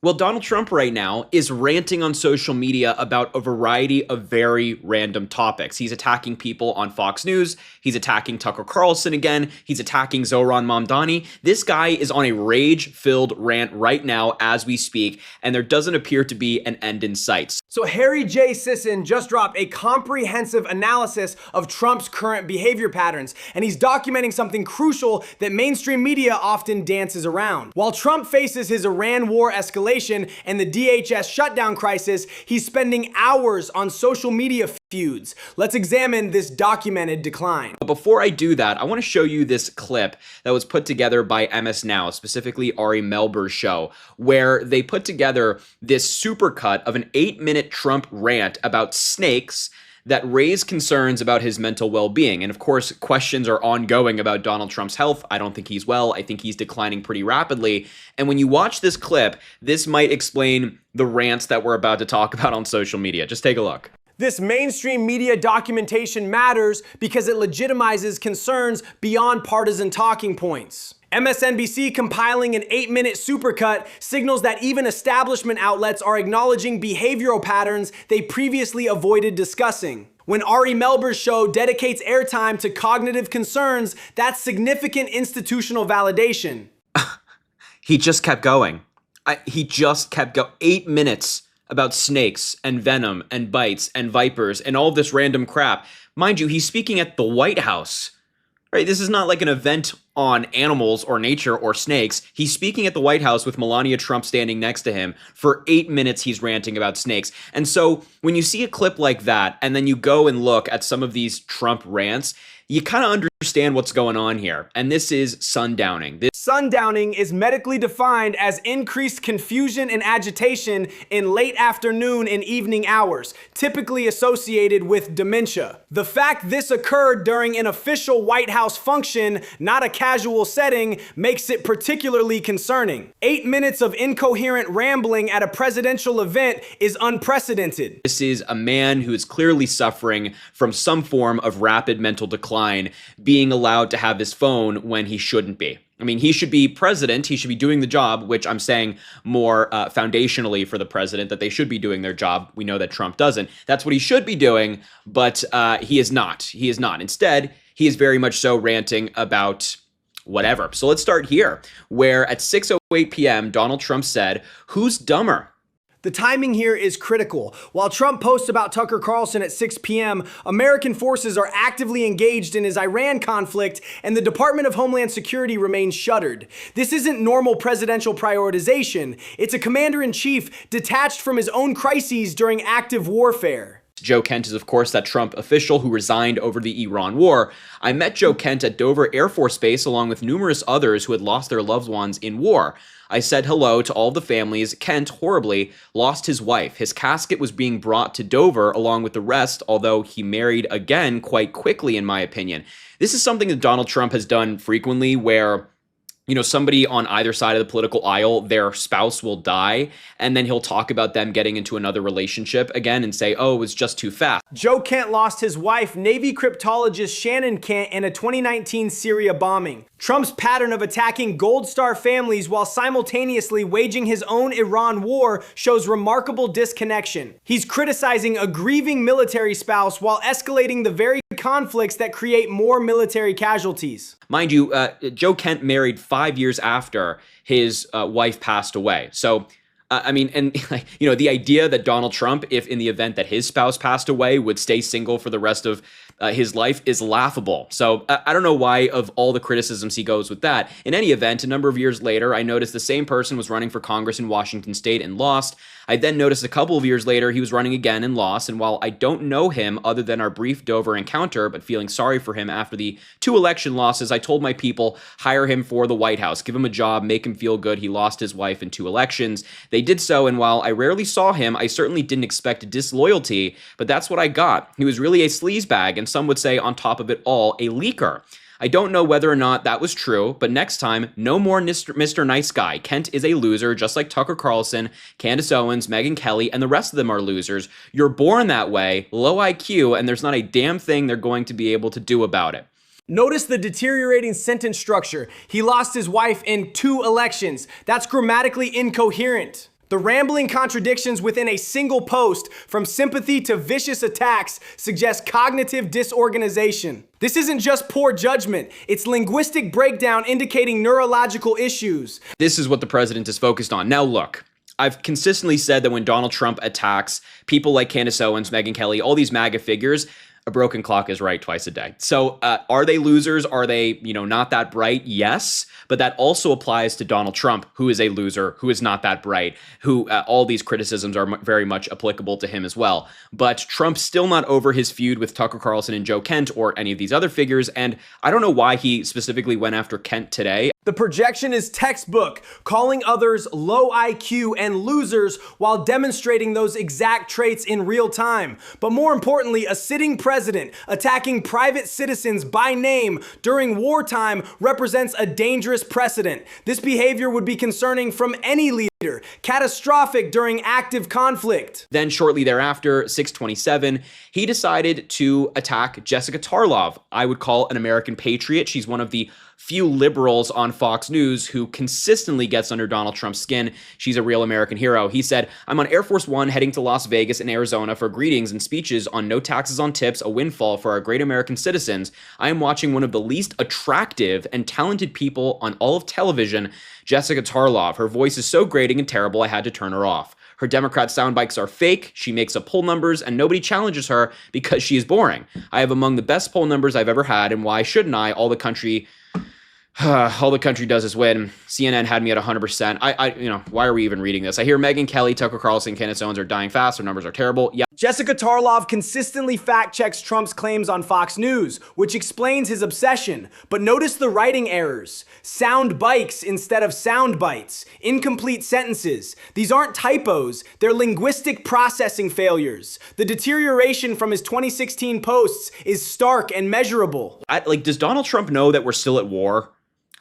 Well, Donald Trump right now is ranting on social media about a variety of very random topics. He's attacking people on Fox News. He's attacking Tucker Carlson again. He's attacking Zohran Mamdani. This guy is on a rage-filled rant right now as we speak, and there doesn't appear to be an end in sight. So Harry J. Sisson just dropped a comprehensive analysis of Trump's current behavior patterns, and he's documenting something crucial that mainstream media often dances around. While Trump faces his Iran war escalation and the DHS shutdown crisis, he's spending hours on social media feuds. Let's examine this documented decline. But before I do that, I want to show you this clip that was put together by MS Now, specifically Ari Melber's show, where they put together this supercut of an 8-minute Trump rant about snakes that raise concerns about his mental well-being. And of course, questions are ongoing about Donald Trump's health. I don't think he's well. I think he's declining pretty rapidly. And when you watch this clip, this might explain the rants that we're about to talk about on social media. Just take a look. This mainstream media documentation matters because it legitimizes concerns beyond partisan talking points. MSNBC compiling an 8-minute supercut signals that even establishment outlets are acknowledging behavioral patterns they previously avoided discussing. When Ari Melber's show dedicates airtime to cognitive concerns, that's significant institutional validation. He just kept going. He just kept going. 8 minutes about snakes and venom and bites and vipers and all this random crap. Mind you, he's speaking at the White House. Right, this is not like an event on animals or nature or snakes. He's speaking at the White House with Melania Trump standing next to him. For 8 minutes, he's ranting about snakes. And so when you see a clip like that, and then you go and look at some of these Trump rants, you kind of understand what's going on here. And this is sundowning. Sundowning is medically defined as increased confusion and agitation in late afternoon and evening hours, typically associated with dementia. The fact this occurred during an official White House function, not a casual setting, makes it particularly concerning. 8 minutes of incoherent rambling at a presidential event is unprecedented. This is a man who is clearly suffering from some form of rapid mental decline, being allowed to have his phone when he shouldn't be. I mean, he should be president. He should be doing the job, which I'm saying more foundationally for the president, that they should be doing their job. We know that Trump doesn't. That's what he should be doing, but he is not. He is not. Instead, he is very much so ranting about whatever. So let's start here, where at 6:08 p.m., Donald Trump said, "Who's dumber?" The timing here is critical. While Trump posts about Tucker Carlson at 6 p.m., American forces are actively engaged in his Iran conflict, and the Department of Homeland Security remains shuttered. This isn't normal presidential prioritization. It's a commander-in-chief detached from his own crises during active warfare. Joe Kent is, of course, that Trump official who resigned over the Iran war. I met Joe Kent at Dover Air Force Base along with numerous others who had lost their loved ones in war. I said hello to all the families. Kent, horribly, lost his wife. His casket was being brought to Dover along with the rest, although he married again quite quickly, in my opinion. This is something that Donald Trump has done frequently where, you know, somebody on either side of the political aisle, their spouse will die, and then he'll talk about them getting into another relationship again and say, oh, it was just too fast. Joe Kent lost his wife, Navy cryptologist Shannon Kent, in a 2019 Syria bombing. Trump's pattern of attacking Gold Star families while simultaneously waging his own Iran war shows remarkable disconnection. He's criticizing a grieving military spouse while escalating the very conflicts that create more military casualties. Mind you, Joe Kent married 5 years after his wife passed away. So, I mean, and you know, the idea that Donald Trump, if in the event that his spouse passed away, would stay single for the rest of his life is laughable. So I don't know why of all the criticisms he goes with that. In any event, a number of years later, I noticed the same person was running for Congress in Washington State and lost. I then noticed a couple of years later he was running again and lost, and while I don't know him other than our brief Dover encounter, but feeling sorry for him after the 2 election losses, I told my people, hire him for the White House, give him a job, make him feel good. He lost his wife in 2 elections. They did so, and while I rarely saw him, I certainly didn't expect disloyalty, but that's what I got. He was really a sleazebag, and some would say on top of it all, a leaker. I don't know whether or not that was true, but next time, no more Mr. Nice Guy. Kent is a loser, just like Tucker Carlson, Candace Owens, Megyn Kelly, and the rest of them are losers. You're born that way, low IQ, and there's not a damn thing they're going to be able to do about it. Notice the deteriorating sentence structure. He lost his wife in 2 elections. That's grammatically incoherent. The rambling contradictions within a single post, from sympathy to vicious attacks, suggest cognitive disorganization. This isn't just poor judgment, it's linguistic breakdown indicating neurological issues. This is what the president is focused on. Now look, I've consistently said that when Donald Trump attacks people like Candace Owens, Megyn Kelly, all these MAGA figures, a broken clock is right twice a day. So are they losers? Are they, not that bright? Yes. But that also applies to Donald Trump, who is a loser, who is not that bright, who all these criticisms are very much applicable to him as well. But Trump's still not over his feud with Tucker Carlson and Joe Kent or any of these other figures. And I don't know why he specifically went after Kent today. The projection is textbook, calling others low IQ and losers while demonstrating those exact traits in real time. But more importantly, a sitting president attacking private citizens by name during wartime represents a dangerous precedent. This behavior would be concerning from any leader, catastrophic during active conflict. Then shortly thereafter, 6/27, he decided to attack Jessica Tarlov. I would call an American patriot. She's one of the few liberals on Fox News who consistently gets under Donald Trump's skin. She's a real American hero. He said, "I'm on Air Force One heading to Las Vegas and Arizona for greetings and speeches on no taxes on tips, a windfall for our great American citizens. I am watching one of the least attractive and talented people on all of television, Jessica Tarlov. Her voice is so grating and terrible, I had to turn her off. Her Democrat soundbites are fake. She makes up poll numbers and nobody challenges her because she is boring. I have among the best poll numbers I've ever had, and why shouldn't I? All the country does is win. CNN had me at 100%. Why are we even reading this? I hear Megyn Kelly, Tucker Carlson, Candace Owens are dying fast. Their numbers are terrible. Yeah. Jessica Tarlov consistently fact-checks Trump's claims on Fox News, which explains his obsession. But notice the writing errors. Sound bites instead of sound bites. Incomplete sentences. These aren't typos. They're linguistic processing failures. The deterioration from his 2016 posts is stark and measurable. Does Donald Trump know that we're still at war?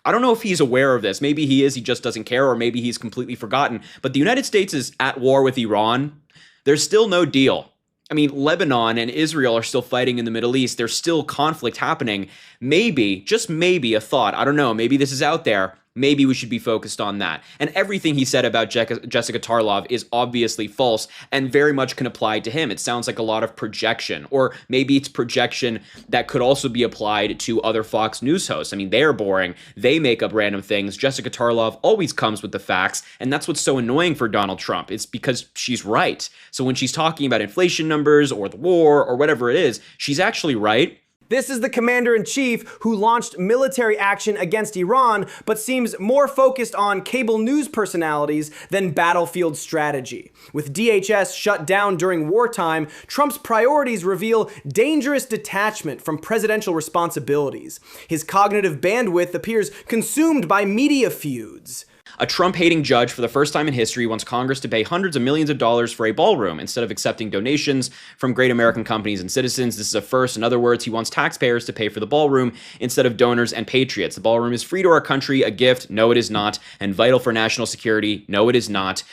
I don't know if he's aware of this. Maybe he is, he just doesn't care, or maybe he's completely forgotten. But the United States is at war with Iran. There's still no deal. I mean, Lebanon and Israel are still fighting in the Middle East. There's still conflict happening. Maybe, just maybe, a thought, I don't know, maybe this is out there. Maybe we should be focused on that. And everything he said about Jessica Tarlov is obviously false and very much can apply to him. It sounds like a lot of projection, or maybe it's projection that could also be applied to other Fox News hosts. I mean, they're boring. They make up random things. Jessica Tarlov always comes with the facts, and that's what's so annoying for Donald Trump. It's because she's right. So when she's talking about inflation numbers or the war or whatever it is, she's actually right. This is the commander-in-chief who launched military action against Iran, but seems more focused on cable news personalities than battlefield strategy. With DHS shut down during wartime, Trump's priorities reveal dangerous detachment from presidential responsibilities. His cognitive bandwidth appears consumed by media feuds. A Trump-hating judge for the first time in history wants Congress to pay hundreds of millions of dollars for a ballroom instead of accepting donations from great American companies and citizens. This is a first. In other words, he wants taxpayers to pay for the ballroom instead of donors and patriots. The ballroom is free to our country, a gift. No, it is not. And vital for national security. No, it is not.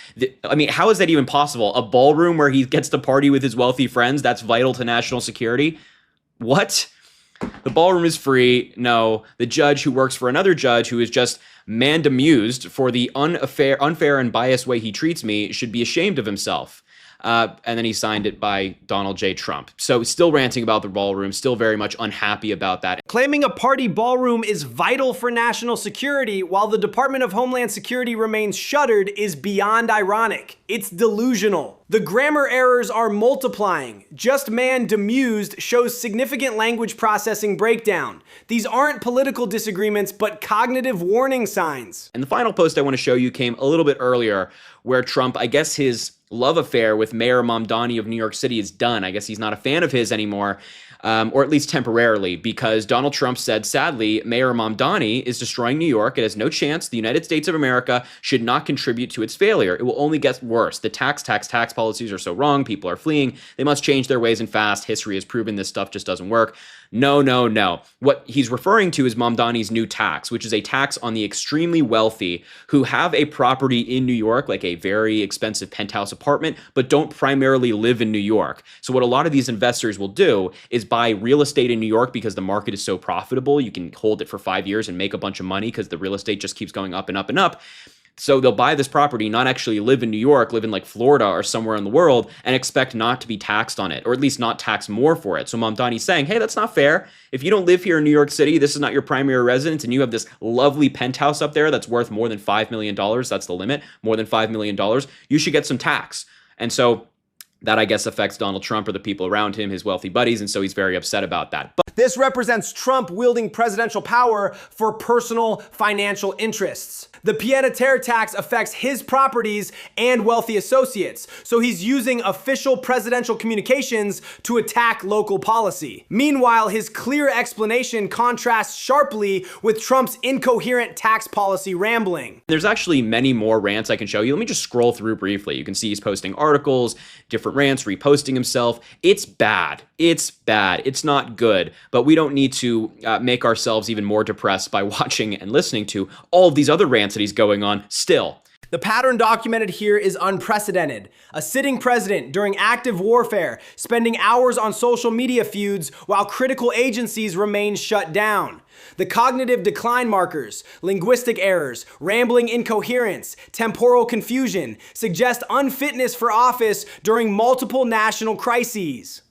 How is that even possible? A ballroom where he gets to party with his wealthy friends, that's vital to national security? What? The ballroom is free. No, the judge who works for another judge who is just amused for the unfair and biased way he treats me should be ashamed of himself. And then he signed it by Donald J. Trump. So still ranting about the ballroom, still very much unhappy about that. Claiming a party ballroom is vital for national security while the Department of Homeland Security remains shuttered is beyond ironic. It's delusional. The grammar errors are multiplying. Just man demused shows significant language processing breakdown. These aren't political disagreements, but cognitive warning signs. And the final post I want to show you came a little bit earlier, where Trump, I guess his love affair with Mayor Mamdani of New York City is done. I guess he's not a fan of his anymore. Or at least temporarily, because Donald Trump said, sadly, Mayor Mamdani is destroying New York. It has no chance. The United States of America should not contribute to its failure. It will only get worse. The tax policies are so wrong. People are fleeing. They must change their ways and fast. History has proven this stuff just doesn't work. No, no, no. What he's referring to is Mamdani's new tax, which is a tax on the extremely wealthy who have a property in New York, like a very expensive penthouse apartment, but don't primarily live in New York. So what a lot of these investors will do is buy real estate in New York because the market is so profitable. You can hold it for 5 years and make a bunch of money because the real estate just keeps going up and up and up. So they'll buy this property, not actually live in New York, live in like Florida or somewhere in the world, and expect not to be taxed on it, or at least not tax more for it. So Mamdani's saying, hey, that's not fair. If you don't live here in New York City, this is not your primary residence, and you have this lovely penthouse up there that's worth more than $5 million, that's the limit, more than $5 million, you should get some tax. And so that, I guess, affects Donald Trump or the people around him, his wealthy buddies, and so he's very upset about that. But this represents Trump wielding presidential power for personal financial interests. The pied-à-terre tax affects his properties and wealthy associates, so he's using official presidential communications to attack local policy. Meanwhile, his clear explanation contrasts sharply with Trump's incoherent tax policy rambling. There's actually many more rants I can show you. Let me just scroll through briefly. You can see he's posting articles, different rants, reposting himself. It's bad. It's bad. It's not good. But we don't need to make ourselves even more depressed by watching and listening to all of these other rants that he's going on still. The pattern documented here is unprecedented. A sitting president during active warfare, spending hours on social media feuds while critical agencies remain shut down. The cognitive decline markers, linguistic errors, rambling incoherence, temporal confusion suggest unfitness for office during multiple national crises.